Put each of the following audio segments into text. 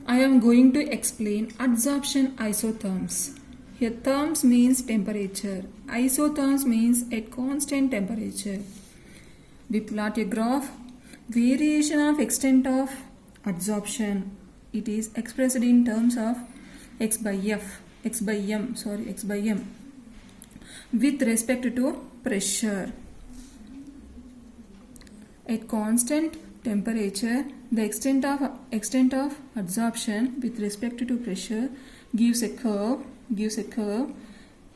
I am going to explain adsorption isotherms. Here therms means temperature. Isotherms means at constant temperature. We plot a graph. Variation of extent of adsorption. It is expressed in terms of x by m with respect to pressure. At constant temperature, the extent of adsorption with respect to pressure gives a curve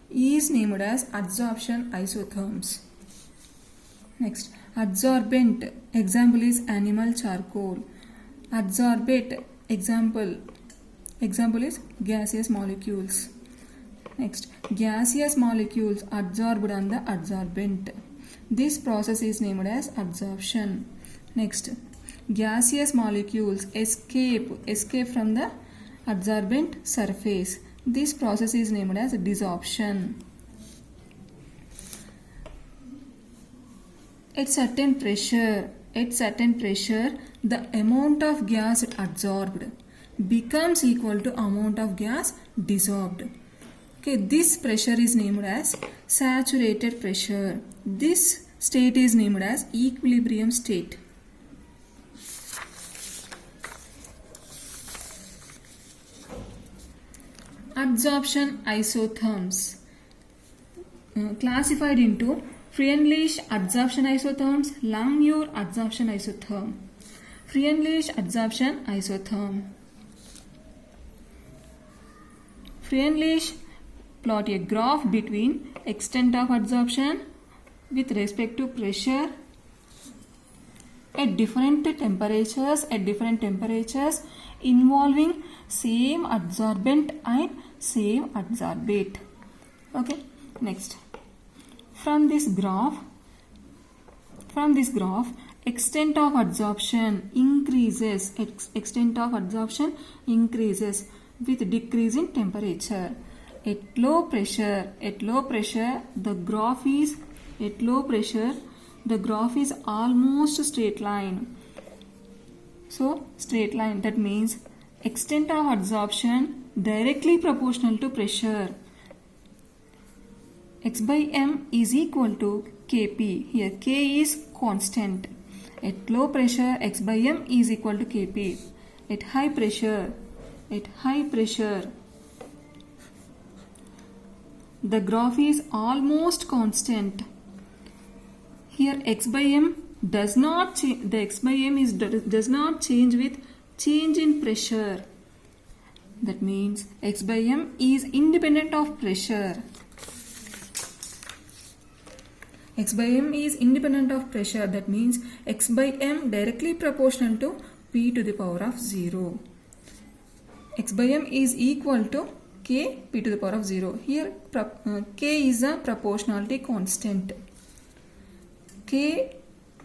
is named as adsorption isotherms. Next, adsorbent example is animal charcoal. Adsorbate example is gaseous molecules. Next, gaseous molecules adsorbed on the adsorbent. This process is named as adsorption. Next, gaseous molecules escape from the adsorbent surface. This process is named as desorption. At certain pressure, the amount of gas adsorbed becomes equal to amount of gas dissolved. Okay, this pressure is named as saturated pressure. This state is named as equilibrium state. Adsorption isotherms classified into Freundlich adsorption isotherms, Langmuir adsorption isotherm. Freundlich adsorption isotherm. Freundlich plot a graph between extent of adsorption with respect to pressure at different temperatures involving same adsorbent and same adsorbate. Okay, next, from this graph extent of adsorption increases with decrease in temperature. At low pressure the graph is almost straight line. So straight line, that means extent of adsorption directly proportional to pressure. X by m is equal to Kp. Here K is constant. At low pressure X by m is equal to Kp. At high pressure the graph is almost constant. Here X by m does not change. The X by m does not change with change in pressure. That means X by m is independent of pressure. X by m is independent of pressure. That means X by m directly proportional to P to the power of 0. X by m is equal to K P to the power of 0. Here K is a proportionality constant. K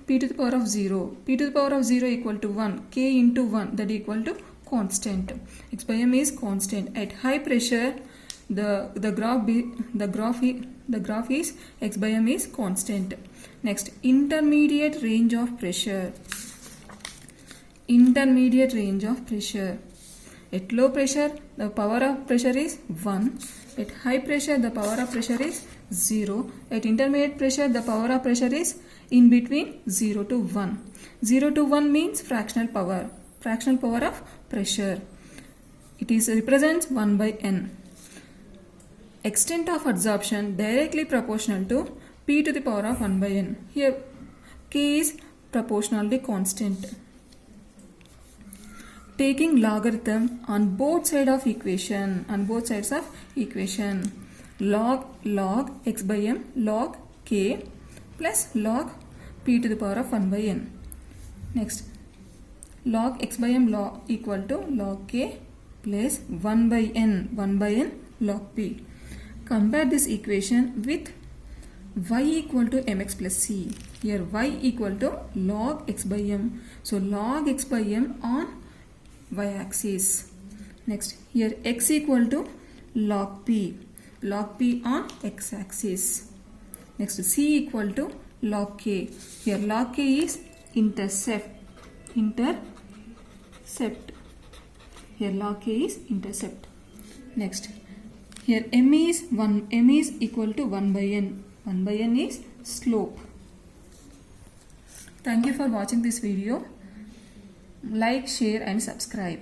P to the power of 0. P to the power of 0 equal to 1. K into 1, that equal to constant. X by m is constant. At high pressure the graph is X by m is constant. Next, intermediate range of pressure. At low pressure the power of pressure is 1. At high pressure the power of pressure is 0. At intermediate pressure the power of pressure is in between 0 to 1. 0 to 1 means fractional power of pressure. It is represents 1 by n. Extent of adsorption directly proportional to P to the power of 1 by n. Here K is proportionality constant. Taking logarithm on both sides of equation, log x by m log k plus log P to the power of 1 by n. Next, log x by m log equal to log k plus 1 by n log p. Compare this equation with y equal to mx plus c. Here y equal to log x by m. So log x by m on y axis. Next, here x equal to log p on x axis. Next, c equal to log k. Here log k is intercept. Here log k is intercept. Next, here m is equal to 1 by n. 1 by n is slope. Thank you for watching this video. Like, share and subscribe.